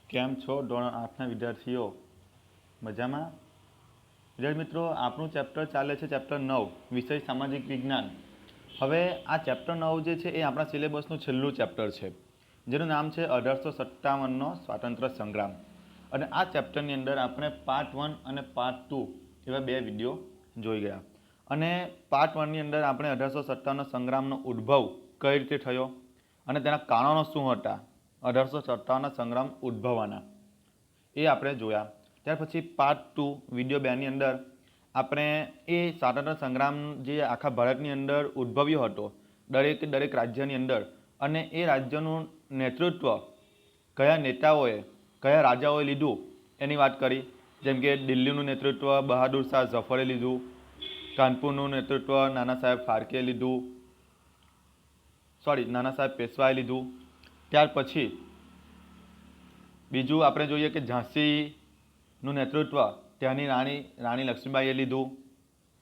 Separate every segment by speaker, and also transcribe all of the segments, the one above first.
Speaker 1: કેમ છો ધોરણ 8ના વિદ્યાર્થીઓ? મજામાં? વિદ્યાર્થી મિત્રો, આપણું ચેપ્ટર ચાલે છે ચેપ્ટર 9, વિષય સામાજિક વિજ્ઞાન. હવે આ ચેપ્ટર 9 જે છે એ આપણા સિલેબસનું છેલ્લું ચેપ્ટર છે, જેનું નામ છે 1857નો સ્વાતંત્ર્ય સંગ્રામ. અને આ ચેપ્ટરની અંદર આપણે પાર્ટ 1 અને પાર્ટ 2 એવા બે વિડીયો જોઈ ગયા. અને પાર્ટ 1ની અંદર આપણે 1857નો સંગ્રામનો ઉદ્ભવ કઈ રીતે થયો અને તેના કારણો શું હતા 1857ના સંગ્રામ ઉદ્ભવવાના, એ આપણે જોયા. ત્યાર પછી પાર્ટ 2 વિડીયો 2ની અંદર આપણે એ સ્વાતંત્ર્ય સંગ્રામ જે આખા ભારતની અંદર ઉદ્ભવ્યો હતો, દરેક રાજ્યની અંદર, અને એ રાજ્યનું નેતૃત્વ કયા નેતાઓએ, કયા રાજાઓએ લીધું એની વાત કરી. જેમ કે દિલ્હીનું નેતૃત્વ બહાદુર શાહ ઝફરે લીધું, કાનપુરનું નેતૃત્વ નાના સાહેબ પેશવાએ લીધું. ત્યાર પછી બીજું આપણે જોઈએ કે ઝાંસીનું નેતૃત્વ ત્યાંની રાણી લક્ષ્મીબાઈએ લીધું,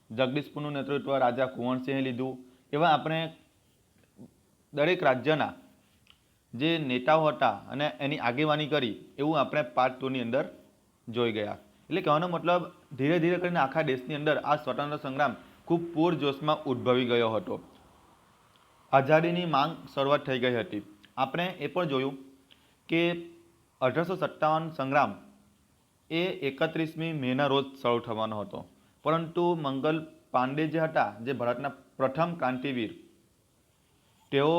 Speaker 1: જગદીશપુરનું નેતૃત્વ રાજા કુંવરસિંહે લીધું. એવા આપણે દરેક રાજ્યના જે નેતાઓ હતા અને એની આગેવાની કરી, એવું આપણે પાર્ટ 2ની અંદર જોઈ ગયા. એટલે કહેવાનો મતલબ, ધીરે ધીરે કરીને આખા દેશની અંદર આ સ્વતંત્ર સંગ્રામ ખૂબ પૂરજોશમાં ઉદ્ભવી ગયો હતો. આઝાદીની માંગ શરૂઆત થઈ ગઈ હતી. આપણે એ પણ જોયું કે 1857 સંગ્રામ એ 31મી મેના રોજ શરૂ થવાનો હતો, પરંતુ મંગલ પાંડે જે હતા, જે ભારતના પ્રથમ ક્રાંતિવીર, તેઓ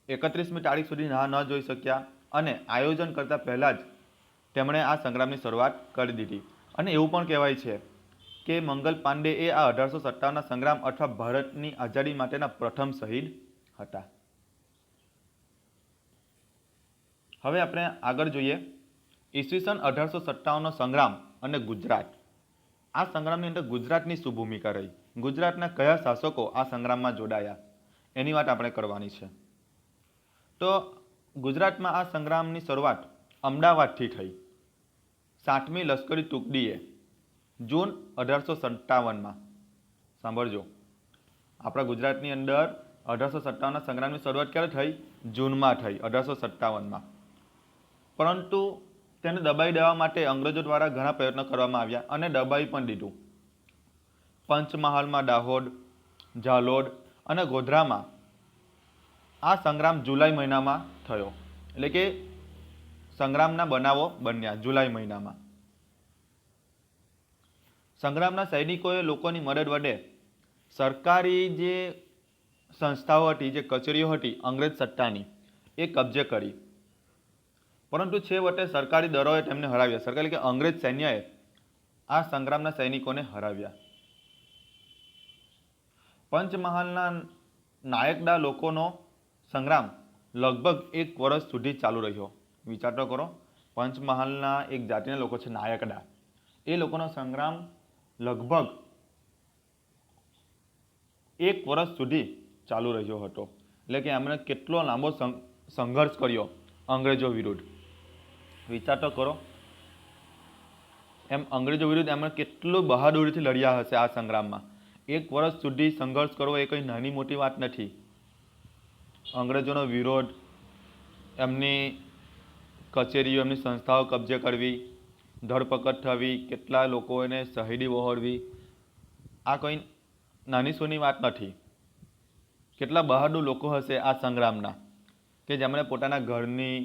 Speaker 1: 31મી તારીખ સુધી રાહ ન જોઈ શક્યા અને આયોજન કરતાં પહેલાં જ તેમણે આ સંગ્રામની શરૂઆત કરી દીધી. અને એવું પણ કહેવાય છે કે મંગલ પાંડે એ આ 1857ના સંગ્રામ અથવા ભારતની આઝાદી માટેના પ્રથમ શહીદ હતા. હવે આપણે આગળ જોઈએ ઈસવીસન 1857નો સંગ્રામ અને ગુજરાત. આ સંગ્રામની અંદર ગુજરાતની શું ભૂમિકા રહી, ગુજરાતના કયા શાસકો આ સંગ્રામમાં જોડાયા, એની વાત આપણે કરવાની છે. તો ગુજરાતમાં આ સંગ્રામની શરૂઆત અમદાવાદથી થઈ. 7મી લશ્કરી ટુકડીએ જૂન 1857માં, સાંભળજો, આપણા ગુજરાતની અંદર 1857ના સંગ્રામની શરૂઆત ક્યારે થઈ? જૂનમાં થઈ, 1857માં. પરંતુ તેને દબાઈ દેવા માટે અંગ્રેજો દ્વારા ઘણા પ્રયત્નો કરવામાં આવ્યા અને દબાઈ પણ દીધું. પંચમહાલમાં, દાહોદ, ઝાલોદ અને ગોધરામાં આ સંગ્રામ જુલાઈ મહિનામાં થયો. એટલે કે સંગ્રામના બનાવો બન્યા જુલાઈ મહિનામાં. સંગ્રામના સૈનિકોએ લોકોની મદદ વડે સરકારી જે સંસ્થાઓ હતી, જે કચેરીઓ હતી અંગ્રેજ સત્તાની, એ કબજે કરી. પરંતુ છેવટે સરકારી દળોએ તેમને હરાવ્યા. સરકાર એટલે કે અંગ્રેજ સૈન્યએ આ સંગ્રામના સૈનિકોને હરાવ્યા. પંચમહાલના નાયકદા લોકોનો સંગ્રામ લગભગ 1 વર્ષ સુધી ચાલુ રહ્યો. વિચાર તો કરો, પંચમહાલના એક જાતિના લોકો છે નાયકદા, એ લોકોનો સંગ્રામ લગભગ 1 વર્ષ સુધી ચાલુ રહ્યો હતો. એટલે કે એમણે કેટલો લાંબો સંઘર્ષ કર્યો અંગ્રેજો વિરુદ્ધ. વિચાર તો કરો, એમ અંગ્રેજો વિરુદ્ધ એમણે કેટલું બહાદુરીથી લડ્યા હશે આ સંગ્રામમાં. 1 વર્ષ સુધી સંઘર્ષ કરવો એ કંઈ નાની મોટી વાત નથી. અંગ્રેજોનો વિરોધ, એમની કચેરીઓ, એમની સંસ્થાઓ કબજે કરવી, ધરપકડ થવી, કેટલા લોકોને શહીદી વહોરવી, આ કંઈ નાની સૂની વાત નથી. કેટલા બહાદુર લોકો હશે આ સંગ્રામના, કે જેમણે પોતાના ઘરની,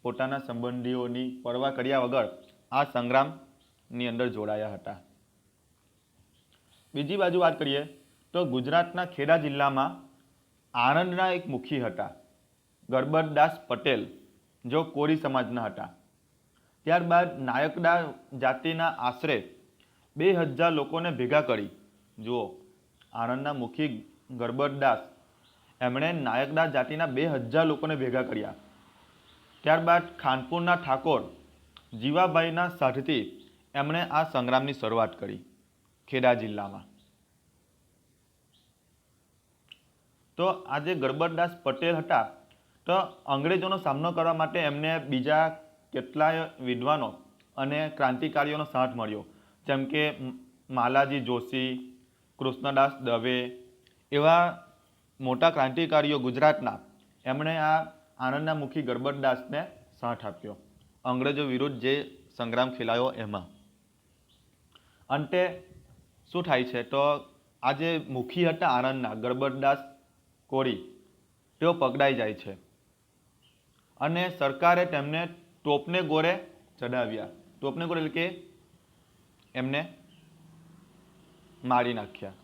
Speaker 1: પોતાના સંબંધીઓની પરવા કર્યા વગર આ સંગ્રામની અંદર જોડાયા હતા. બીજી બાજુ વાત કરીએ તો ગુજરાતના ખેડા જિલ્લામાં આણંદના એક મુખી હતા, ગરબતદાસ પટેલ, જો કોળી સમાજના હતા. ત્યારબાદ નાયકદા જાતિના આશરે 2000 લોકોને ભેગા કરી. જુઓ, આણંદના મુખી ગરબતદાસ, એમણે નાયકદા જાતિના 2000 લોકોને ભેગા કર્યા. ત્યારબાદ ખાનપુરના ઠાકોર જીવાભાઈના સાથથી એમણે આ સંગ્રામની શરૂઆત કરી ખેડા જિલ્લામાં. તો આ જે ગરબતદાસ પટેલ હતા, તો અંગ્રેજોનો સામનો કરવા માટે એમને બીજા કેટલાય વિદ્વાનો અને ક્રાંતિકારીઓનો સાથ મળ્યો. જેમ કે માલાજી જોશી, કૃષ્ણદાસ દવે, એવા મોટા ક્રાંતિકારીઓ ગુજરાતના, એમણે આ આણંદના મુખી ગરબતદાસને સાથ આપ્યો. અંગ્રેજો વિરુદ્ધ જે સંગ્રામ ખેલાયો એમાં. અંતે શું થાય છે તો આ જે મુખી હતા આણંદના ગરબતદાસ કોરી તેઓ પકડાઈ જાય છે અને સરકારે તેમને ટોપને ગોળે ચડાવ્યા. ટોપને ગોળે એટલે કે એમને મારી નાખ્યા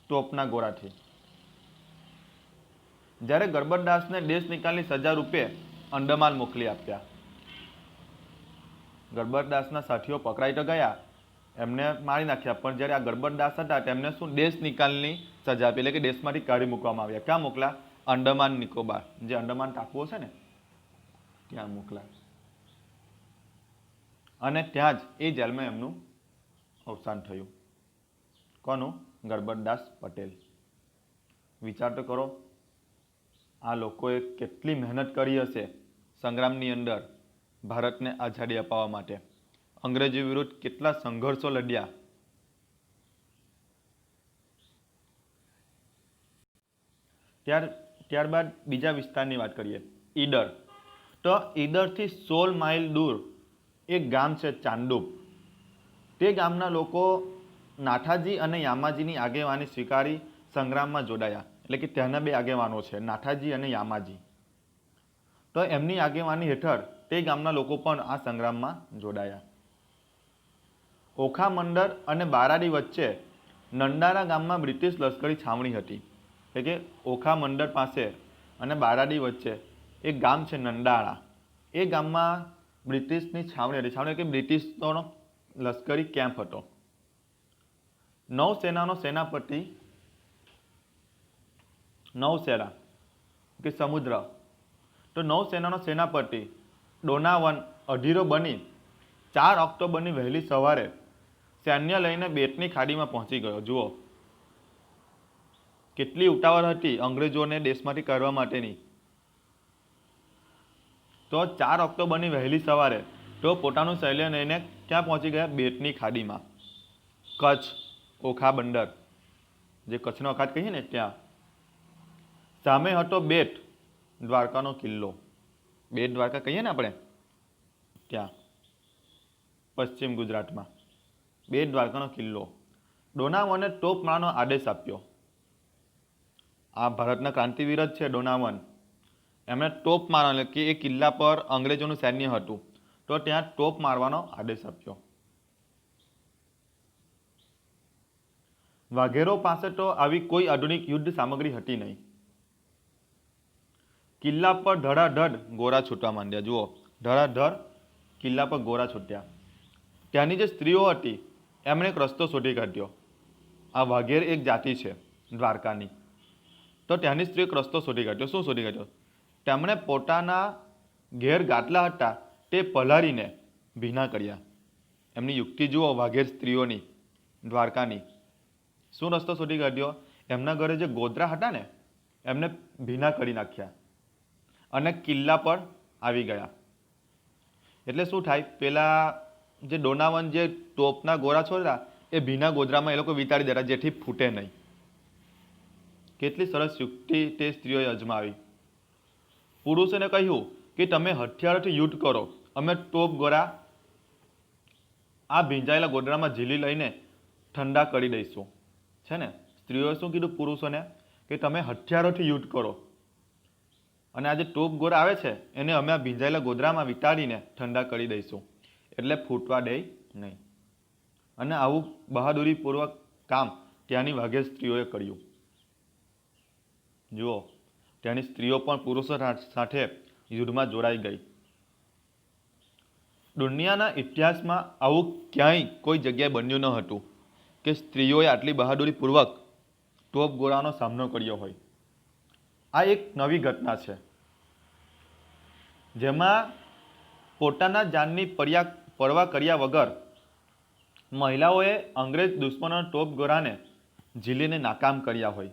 Speaker 1: ટોપના ગોળાથી. જ્યારે ગરબતદાસને દેશ નિકાલની સજા રૂપે અંડમાન મોકલી આપ્યા. ગરબતદાસના સાથીઓ પકડાઈ તો ગયા, એમને મારી નાખ્યા, પણ જ્યારે આ ગરબતદાસ હતા તેમને શું દેશ નિકાલની સજા આપી, એટલે કે દેશમાંથી કાઢી મૂકવામાં આવ્યા. ક્યાં મોકલા? અંડમાન નિકોબાર, જે અંડમાન ટાપુઓ છે ને ત્યાં મોકલા. અને ત્યાં જ એ જેલમાં એમનું અવસાન થયું. કોનું? ગરબતદાસ પટેલ. વિચાર તો કરો, આ લોકોએ કેટલી મહેનત કરી હશે સંગ્રામની અંદર ભારતને આઝાદી અપાવવા માટે. અંગ્રેજો વિરુદ્ધ કેટલા સંઘર્ષો લડ્યા. ત્યારબાદ બીજા વિસ્તારની વાત કરીએ, ઈડર. તો ઈડરથી 16 માઇલ દૂર એક ગામ છે ચાંદુપ. તે ગામના લોકો નાથાજી અને યામાજીની આગેવાની સ્વીકારી સંગ્રામમાં જોડાયા. એટલે કે ત્યાંના બે આગેવાનો છે, નાથાજી અને યામાજી. તો એમની આગેવાની હેઠળ તે ગામના લોકો પણ આ સંગ્રામમાં જોડાયા. ઓખા મંડર અને બારાડી વચ્ચે નંડારા ગામમાં બ્રિટિશ લશ્કરી છાવણી હતી. એટલે કે ઓખા મંડર પાસે અને બારાડી વચ્ચે એક ગામ છે નંડારા. એ ગામમાં બ્રિટિશની છાવણી હતી. છાવણી એટલે બ્રિટિશનો લશ્કરી કેમ્પ હતો. નૌસેનાનો સેનાપતિ નૌસેના કે સમુદ્ર. તો નૌસેનાનો સેનાપતિ ડોનાવન અધીરો બની 4 ઓક્ટોબરની વહેલી સવારે સૈન્ય લઈને બેટની ખાડીમાં પહોંચી ગયો. જુઓ કેટલી ઉતાવળ હતી અંગ્રેજોને દેશમાંથી કાઢવા માટેની. તો 4 ઓક્ટોબરની વહેલી સવારે તો પોતાનું સૈન્ય લઈને ક્યાં પહોંચી ગયા? બેટની ખાડીમાં. કચ્છ ઓખા બંદર, જે કચ્છનો અખાત કહીએ ને ત્યાં. સામે હતો બેટ દ્વારકાનો કિલ્લો. બેટ દ્વારકા કહીએ ને આપણે ત્યાં પશ્ચિમ ગુજરાતમાં બેટ દ્વારકાનો કિલ્લો. ડોનાવને તોપ મારવાનો આદેશ આપ્યો. આ ભારતના ક્રાંતિવીર જ છે ડોનાવન. એમણે ટોપ મારવાનો, એટલે કે એ કિલ્લા પર અંગ્રેજોનું સૈન્ય હતું તો ત્યાં ટોપ મારવાનો આદેશ આપ્યો. વાઘેરો પાસે તો આવી કોઈ આધુનિક યુદ્ધ સામગ્રી હતી નહીં. કિલ્લા પર ધડાધડ ગોળા છૂટવા માંડ્યા. જુઓ ધડાધડ કિલ્લા પર ગોળા છૂટ્યા. ત્યાંની જે સ્ત્રીઓ હતી એમણે એક રસ્તો શોધી કાઢ્યો. આ વાઘેર એક જાતિ છે દ્વારકાની. તો ત્યાંની સ્ત્રીઓ એક રસ્તો શોધી કાઢ્યો. શું શોધી કાઢ્યો? તેમણે પોતાના ઘેર ગાટલા હતા તે પલાળીને ભીના કર્યા. એમની યુક્તિ જુઓ વાઘેર સ્ત્રીઓની દ્વારકાની. શું રસ્તો શોધી કાઢ્યો? એમના ઘરે જે ગોદરા હતા ને એમને ભીના કરી નાખ્યા અને કિલ્લા પર આવી ગયા. એટલે શું થાય? પેલા જે ડોનાવન જે ટોપના ગોળા છોડ્યા એ ભીના ગોદરામાં એ લોકો વિતાડી દેતા જેથી ફૂટે નહીં. કેટલી સરસ યુક્તિ તે સ્ત્રીઓએ અજમાવી. પુરુષોને કહ્યું કે તમે હથિયારોથી યુદ્ધ કરો, અમે ટોપ ગોળા આ ભીંજાયેલા ગોદરામાં ઝીલી લઈને ઠંડા કરી દઈશું. છે ને, સ્ત્રીઓએ શું કીધું પુરુષોને? કે તમે હથિયારોથી યુદ્ધ કરો અને આ જે ટોપ ગોળા આવે છે એને અમે આ ભીંજાયેલા ગોદરામાં વિતાડીને ઠંડા કરી દઈશું, એટલે ફૂટવા દે નહીં. અને આવું બહાદુરીપૂર્વક કામ ત્યાંની વાઘેર સ્ત્રીઓએ કર્યું. જુઓ ત્યાંની સ્ત્રીઓ પણ પુરુષો સાથે યુદ્ધમાં જોડાઈ ગઈ. દુનિયાના ઇતિહાસમાં આવું ક્યાંય કોઈ જગ્યાએ બન્યું ન હતું કે સ્ત્રીઓએ આટલી બહાદુરીપૂર્વક ટોપ ગોળાનો સામનો કર્યો હોય. આ એક નવી ઘટના છે જેમાં પોતાના જાનની પરવા કર્યા વગર મહિલાઓએ અંગ્રેજ દુશ્મનોના ટોપ ગોળાને ઝીલીને નાકામ કર્યા હોય.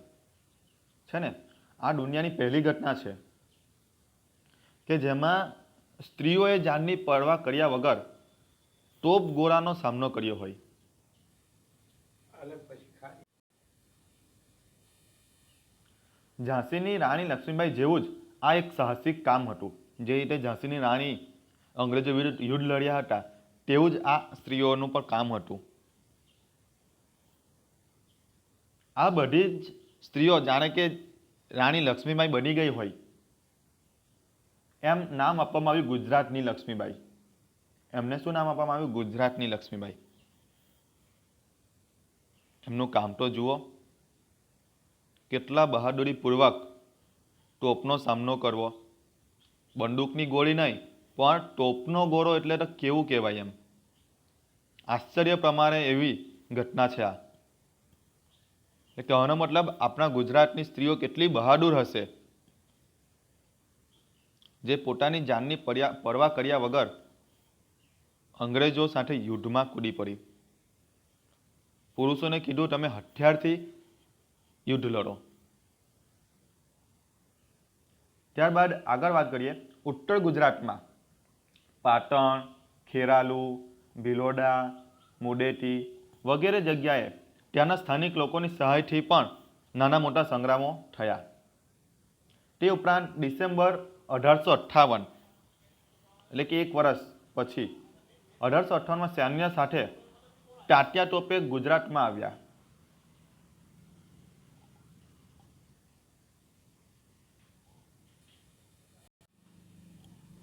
Speaker 1: છે ને, આ દુનિયાની પહેલી ઘટના છે કે જેમાં સ્ત્રીઓએ જાનની પરવા કર્યા વગર ટોપ ગોળાનો સામનો કર્યો હોય. ઝાંસીની રાણી લક્ષ્મીબાઈ જેવું જ આ એક સાહસિક કામ હતું. જે રીતે ઝાંસીની રાણી અંગ્રેજો વિરુદ્ધ યુદ્ધ લડ્યા હતા, તેવું જ આ સ્ત્રીઓનું પણ કામ હતું. આ બધી જ સ્ત્રીઓ જાણે કે રાણી લક્ષ્મીબાઈ બની ગઈ હોય એમ નામ આપવામાં આવ્યું ગુજરાતની લક્ષ્મીબાઈ. એમને શું નામ આપવામાં આવ્યું? ગુજરાતની લક્ષ્મીબાઈ. એમનું કામ તો જુઓ, કેટલા બહાદુરીપૂર્વક તોપનો સામનો કરવો. બંદૂકની ગોળી નહીં પણ તોપનો ગોળો એટલે તો કેવું કહેવાય એમ. આશ્ચર્ય પ્રમાણે એવી ઘટના છે આ. કહેવાનો મતલબ આપણા ગુજરાતની સ્ત્રીઓ કેટલી બહાદુર હશે, જે પોતાની જાનની પરવા કર્યા વગર અંગ્રેજો સાથે યુદ્ધમાં કૂદી પડી. પુરુષોને કીધું તમે હથિયારથી યુદ્ધ લડો. ત્યારબાદ આગળ વાત કરીએ. ઉત્તર ગુજરાતમાં પાટણ, ખેરાલુ, ભિલોડા, મુડેટી વગેરે જગ્યાએ ત્યાંના સ્થાનિક લોકોની સહાયથી પણ નાના મોટા સંગ્રામો થયા. તે ઉપરાંત ડિસેમ્બર 1858 એટલે કે એક વર્ષ પછી 1858માં સૈન્ય સાથે તાત્યા ટોપે ગુજરાતમાં આવ્યા.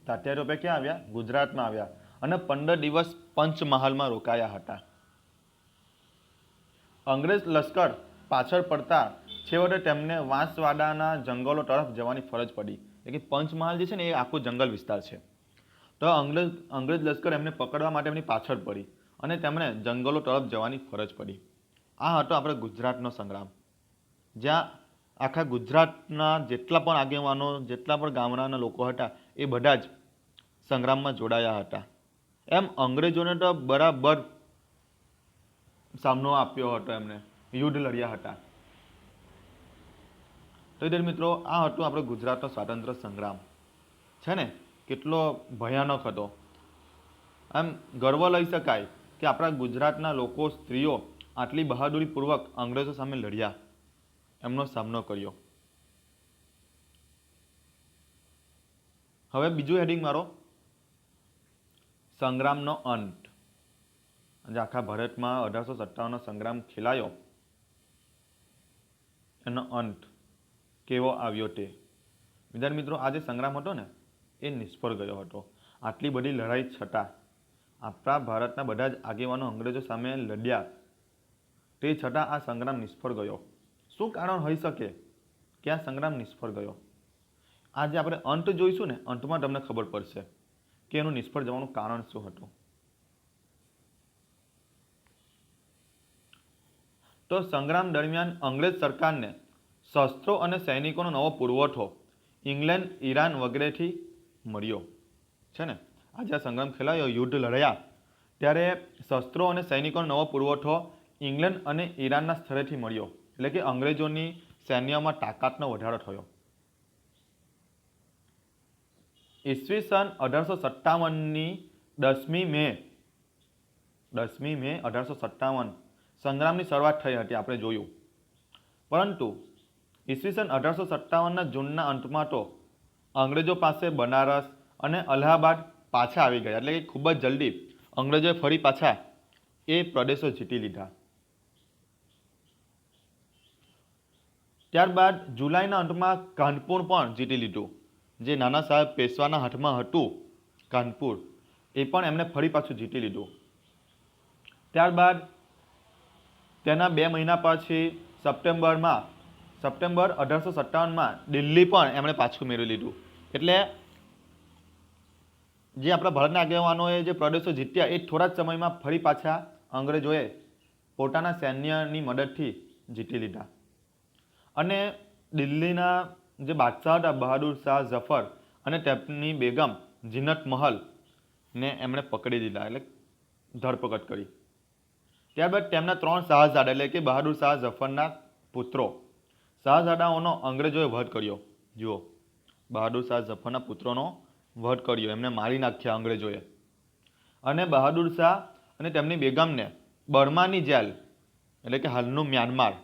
Speaker 1: તાત્યા ટોપે ક્યાં આવ્યા? ગુજરાતમાં આવ્યા અને 15 દિવસ પંચમહાલમાં રોકાયા હતા. અંગ્રેજ લશ્કર પાછળ પડતા છેવટે તેમને વાંસવાડાના જંગલો તરફ જવાની ફરજ પડી. એટલે કે પંચમહાલ જે છે ને એ આખું જંગલ વિસ્તાર છે. તો અંગ્રેજ લશ્કર એમને પકડવા માટે એમની પાછળ પડી અને તેમણે જંગલો તરફ જવાની ફરજ પડી. આ હતો આપણે ગુજરાતનો સંગ્રામ, જ્યાં આખા ગુજરાતના જેટલા પણ આગેવાનો, જેટલા પણ ગામડાના લોકો હતા એ બધા જ સંગ્રામમાં જોડાયા હતા. એમ અંગ્રેજોને તો બરાબર સામનો આપ્યો હતો, એમને યુદ્ધ લડ્યા હતા. તો વિદ્યાર્થી મિત્રો, આ હતું આપણે ગુજરાતનો સ્વાતંત્ર્ય સંગ્રામ. છે ને કેટલો ભયાનક હતો. આમ ગર્વ લઈ શકાય કે આપણા ગુજરાતના લોકો, સ્ત્રીઓ આટલી બહાદુરીપૂર્વક અંગ્રેજો સામે લડ્યા, એમનો સામનો કર્યો. હવે બીજું હેડિંગ મારો, સંગ્રામનો અંત. જે આખા ભારતમાં 1857નો સંગ્રામ ખેલાયો, એનો અંત કેવો આવ્યો તે. વિદ્યાર્થી મિત્રો, આ જે સંગ્રામ હતો ને એ નિષ્ફળ ગયો હતો. આટલી બધી લડાઈ છતાં આપણા ભારતના બધા જ આગેવાનો અંગ્રેજો સામે લડ્યા, તે છતાં આ સંગ્રામ નિષ્ફળ ગયો. શું કારણ હોઈ શકે કે આ સંગ્રામ નિષ્ફળ ગયો? આજે આપણે અંત જોઈશું ને, અંતમાં તમને ખબર પડશે કે એનું નિષ્ફળ જવાનું કારણ શું હતું. તો સંગ્રામ દરમિયાન અંગ્રેજ સરકારને શસ્ત્રો અને સૈનિકોનો નવો પુરવઠો ઇંગ્લેન્ડ, ઈરાન વગેરેથી મળ્યો. છે ને, આજે આ સંગ્રામ ખેલાયો, યુદ્ધ લડ્યા, ત્યારે શસ્ત્રો અને સૈનિકોનો નવો પુરવઠો ઇંગ્લેન્ડ અને ઈરાનના સ્થળેથી મળ્યો. એટલે કે અંગ્રેજોની સૈન્યમાં તાકાતનો વધારો થયો. ઈસવીસન 1857ની 10મી મે 1857 સંગ્રામની શરૂઆત થઈ હતી, આપણે જોયું. પરંતુ ઈસવીસન 1857ના જૂનના અંતમાં તો અંગ્રેજો પાસે બનારસ અને અલ્હાબાદ પાછા આવી ગયા. એટલે કે ખૂબ જ જલ્દી અંગ્રેજોએ ફરી પાછા એ પ્રદેશો જીતી લીધા. ત્યારબાદ જુલાઈના અંતમાં કાનપુર પણ જીતી લીધું. જે નાના સાહેબ પેશવાના હાથમાં હતું કાનપુર, એ પણ એમને ફરી પાછું જીતી લીધું. ત્યારબાદ તેના 2 મહિના પછી સપ્ટેમ્બર 1857માં દિલ્હી પણ એમણે પાછું મેળવી લીધું. એટલે જે આપણા ભારતના આગેવાનોએ જે પ્રદેશો જીત્યા એ થોડા જ સમયમાં ફરી પાછા અંગ્રેજોએ પોતાના સૈન્યની મદદથી જીતી લીધા. અને દિલ્હીના જે બાદશાહ હતા બહાદુર શાહ ઝફર અને તેમની બેગમ જીનત મહલને એમણે પકડી દીધા, એટલે ધરપકડ કરી. ત્યારબાદ તેમના 3 શાહઝાદા એટલે કે બહાદુર શાહ ઝફરના પુત્રો શાહઝાદાઓનો અંગ્રેજોએ વધ કર્યો. જુઓ, બહાદુર શાહ ઝફરના પુત્રોનો વધ કર્યો, એમને મારી નાખ્યા અંગ્રેજોએ. અને બહાદુર શાહ અને તેમની બેગમને બર્માની જેલ એટલે કે હાલનું મ્યાનમાર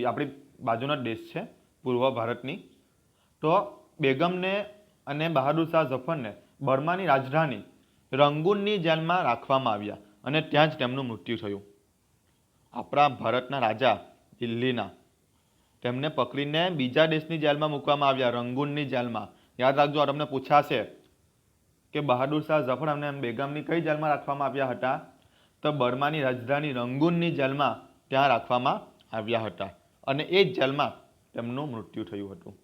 Speaker 1: આપણી બાજુનો દેશ છે પૂર્વ ભારતની, તો બેગમને અને બહાદુર શાહ ઝફરને બર્માની રાજધાની રંગૂનની જેલમાં રાખવામાં આવ્યા અને ત્યાં જ તેમનું મૃત્યુ થયું. આપણા ભારતના રાજા દિલ્હીના તેમને પકડીને બીજા દેશની જેલમાં મૂકવામાં આવ્યા, રંગૂનની જેલમાં. યાદ રાખજો, તમને પૂછાશે કે બહાદુર શાહ ઝફર અને બેગમની કઈ જેલમાં રાખવામાં આવ્યા હતા? તો બર્માની રાજધાની રંગૂનની જેલમાં ત્યાં રાખવામાં આવ્યા હતા અને એ જ જેલમાં તેમનું મૃત્યુ થયું હતું.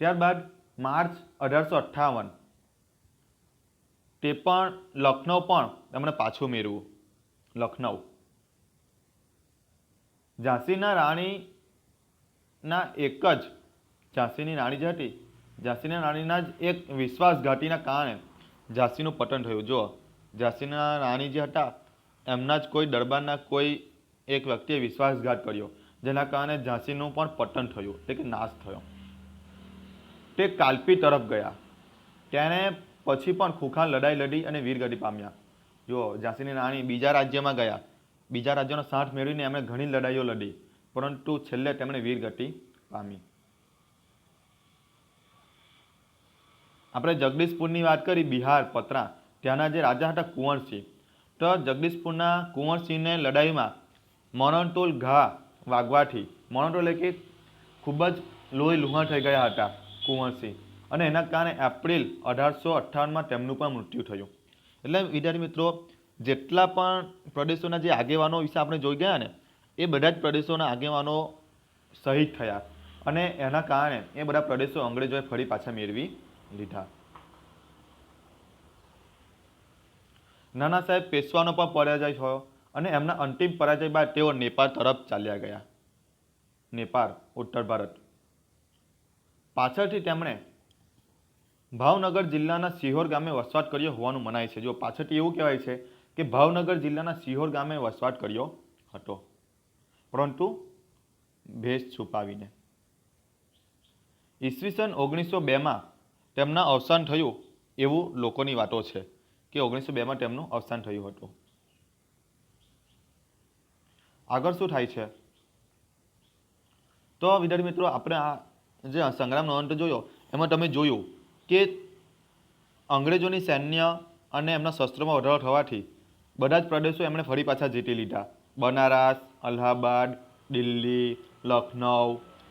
Speaker 1: ત્યારબાદ માર્ચ 1858 તે પણ લખનઉ પણ તેમણે પાછું મેળવ્યું. લખનઉ ઝાંસીના રાણીના એક જ ઝાંસીની રાણી જે હતી, ઝાંસીના રાણીના જ એક વિશ્વાસઘાતીના કારણે ઝાંસીનું પતન થયું. જો ઝાંસીના રાણી જે હતા એમના જ કોઈ દરબારના કોઈ એક વ્યક્તિએ વિશ્વાસઘાત કર્યો, જેના કારણે ઝાંસીનું પણ પતન થયું, એટલે કે નાશ થયો. તે કાલ્પી તરફ ગયા. તેણે પછી પણ ખુખાર લડાઈ લડી અને વીરગતિ પામ્યા. જો ઝાંસીની રાણી બીજા રાજ્યમાં ગયા, બીજા રાજ્યનો સાથ મેળવીને એમણે ઘણી લડાઈઓ લડી, પરંતુ છેલ્લે તેમણે વીરગતિ પામી. આપણે જગદીશપુરની વાત કરી, બિહાર પતરા, ત્યાંના જે રાજા હતા કુંવરસિંહ. તો જગદીશપુરના કુંવરસિંહને લડાઈમાં મરણતોલ ઘા વાગવાથી, મરણતોલ એટલે કે ખૂબ જ લોહી લુહાણ થઈ ગયા હતા કુંવરસિંહ, અને એના કારણે એપ્રિલ 1858માં તેમનું પણ મૃત્યુ થયું. એટલે વિદ્યાર્થી મિત્રો, જેટલા પણ પ્રદેશોના જે આગેવાનો વિશે આપણે જોઈ ગયા ને, એ બધા જ પ્રદેશોના આગેવાનો શહીદ થયા અને એના કારણે એ બધા પ્રદેશો અંગ્રેજોએ ફરી પાછા મેળવી લીધા. નાના સાહેબ પેશવાનો પણ પરાજય થયો અને એમના અંતિમ પરાજય બાદ તેઓ નેપાળ તરફ ચાલ્યા ગયા. નેપાળ, ઉત્તર ભારત. પાછળથી તેમણે ભાવનગર જિલ્લાના સિહોર ગામે વસવાટ કર્યો હોવાનું મનાય છે. જો પાછળથી એવું કહેવાય છે કે ભાવનગર જિલ્લાના સિહોર ગામે વસવાટ કર્યો હતો, પરંતુ ભેષ છુપાવીને. ઈસવીસન 1902માં તેમના અવસાન થયું એવું લોકોની વાતો છે કે 1902માં તેમનું અવસાન થયું હતું. આગળ શું થાય છે? તો વિદ્યાર્થી મિત્રો, આપણે આ જે સંગ્રામનો અંત જોયો એમાં તમે જોયું કે અંગ્રેજોની સૈન્ય અને એમના શસ્ત્રોમાં વધારો થવાથી બધા જ પ્રદેશો એમણે ફરી પાછા જીતી લીધા. બનારસ, અલ્હાબાદ, દિલ્હી, લખનઉ,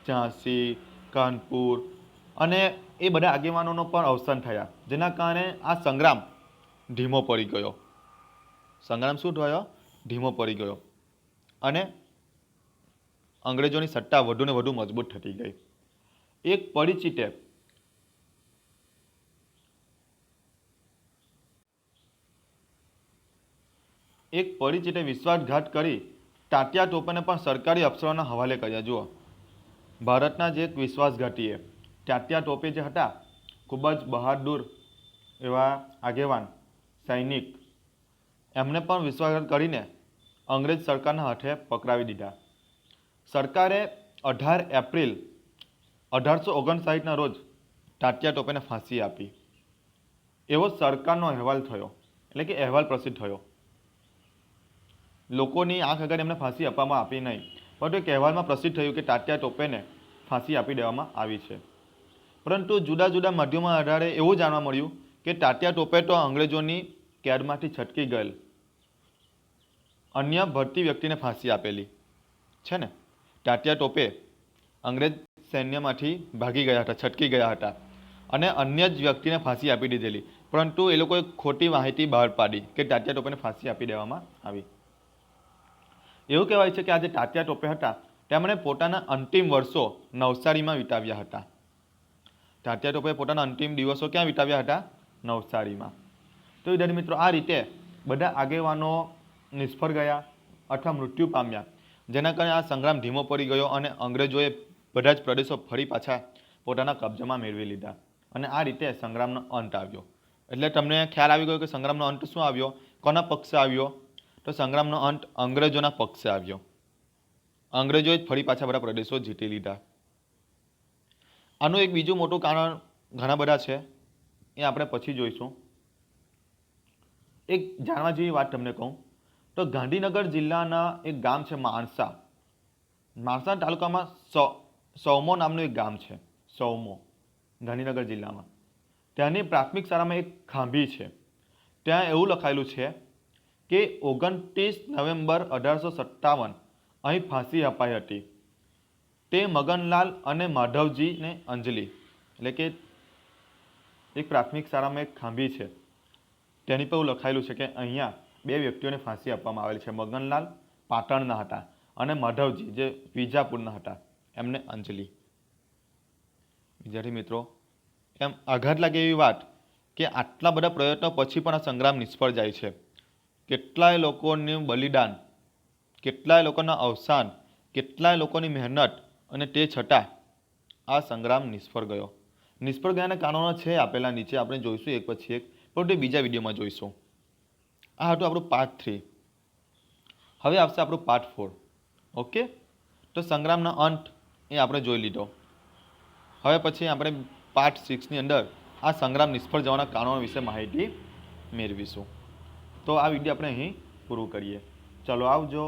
Speaker 1: ઝાંસી, કાનપુર, અને એ બધા આગેવાનોનો પણ અવસાન થયા, જેના કારણે આ સંગ્રામ ધીમો પડી ગયો. સંગ્રામ શું થયો? ધીમો પડી ગયો અને અંગ્રેજોની સત્તા વધુ ને વધુ મજબૂત થતી ગઈ. એક પરિચિતે વિશ્વાસઘાત કરી તાત્યા ટોપેને પણ સરકારી અફસરોના હવાલે કર્યા. જુઓ, ભારતના જ એક વિશ્વાસઘાતીએ તાત્યા ટોપે જે હતા, ખૂબ જ બહાદુર એવા આગેવાન સૈનિક, એમને પણ વિશ્વાસઘાત કરીને અંગ્રેજ સરકારના હાથે પકડાવી દીધા. સરકારે 18 એપ્રિલ 1859ના રોજ તાત્યા ટોપેને ફાંસી આપી. એવો સરકારનો અહેવાલ થયો, એટલે કે અહેવાલ પ્રસિદ્ધ થયો. લોકોની આંખ આગળ એમને ફાંસી આપવામાં આપી નહીં, પરંતુ એક અહેવાલમાં પ્રસિદ્ધ થયું કે તાત્યા ટોપેને ફાંસી આપી દેવામાં આવી છે. પરંતુ જુદા જુદા માધ્યમોના આધારે એવું જાણવા મળ્યું કે તાત્યા ટોપે તો અંગ્રેજોની કેદમાંથી છટકી ગયેલ અન્ય ભરતી વ્યક્તિને ફાંસી આપેલી છે ને. તાત્યા ટોપે અંગ્રેજ સૈન્યમાંથી ભાગી ગયા હતા, છટકી ગયા હતા અને અન્ય જ વ્યક્તિને ફાંસી આપી દીધેલી, પરંતુ એ લોકોએ ખોટી માહિતી બહાર પાડી કે તાત્યા ટોપેને ફાંસી આપી દેવામાં આવી. એવું કહેવાય છે કે આ જે તાત્યા ટોપે હતા તેમણે પોતાના અંતિમ વર્ષો નવસારીમાં વિતાવ્યા હતા. તાત્યા ટોપે પોતાના અંતિમ દિવસો ક્યાં વિતાવ્યા હતા? નવસારીમાં. તો વિદ્યાર્થી મિત્રો, આ રીતે બધા આગેવાનો નિષ્ફળ ગયા અથવા મૃત્યુ પામ્યા, જેના કારણે આ સંગ્રામ ધીમો પડી ગયો અને અંગ્રેજોએ બધા જ પ્રદેશો ફરી પાછા પોતાના કબજામાં મેળવી લીધા અને આ રીતે સંગ્રામનો અંત આવ્યો. એટલે તમને ખ્યાલ આવી ગયો કે સંગ્રામનો અંત શું આવ્યો, કોના પક્ષે આવ્યો? તો સંગ્રામનો અંત અંગ્રેજોના પક્ષે આવ્યો. અંગ્રેજોએ જ ફરી પાછા બધા પ્રદેશો જીતી લીધા. આનું એક બીજું મોટું કારણ ઘણા બધા છે, એ આપણે પછી જોઈશું. એક જાણવા જેવી વાત તમને કહું તો ગાંધીનગર જિલ્લાના એક ગામ છે માણસા. માણસા તાલુકામાં સૌમો નામનું એક ગામ છે. સૌમો, ગાંધીનગર જિલ્લામાં. ત્યાંની પ્રાથમિક શાળામાં એક ખાંભી છે. ત્યાં એવું લખાયેલું છે કે 29 નવેમ્બર 1857 અહીં ફાંસી અપાઈ હતી. તે મગનલાલ અને માધવજીને અંજલિ, એટલે કે એક પ્રાથમિક શાળામાં એક ખાંભી છે, તેની પર એવું લખાયેલું છે કે અહીંયા 2 વ્યક્તિઓને ફાંસી આપવામાં આવેલી છે. મગનલાલ પાટણના હતા અને માધવજી જે વિજાપુરના હતા, એમને અંજલિ. વિદ્યાર્થી મિત્રો, એમ આઘાત લાગે એવી વાત કે આટલા બધા પ્રયત્નો પછી પણ આ સંગ્રામ નિષ્ફળ જાય છે. કેટલાય લોકોનું બલિદાન, કેટલાય લોકોના અવસાન, કેટલાય લોકોની મહેનત, અને તે છતાં આ સંગ્રામ નિષ્ફળ ગયો. નિષ્ફળ ગયાના કારણો છે આપેલા નીચે, આપણે જોઈશું એક પછી એક, પરંતુ બીજા વિડીયોમાં જોઈશું. આ હતું આપણું પાર્ટ 3. હવે આવશે આપણું પાર્ટ 4. ઓકે, તો સંગ્રામનો અંત એ આપણે જોઈ લીધો. હવે પછી આપણે પાર્ટ 6ની અંદર આ સંગ્રામ નિષ્ફળ જવાના કારણો વિશે માહિતી મેળવીશું. તો આ વિડીયો આપણે અહીં પૂરું કરીએ. ચલો આવજો.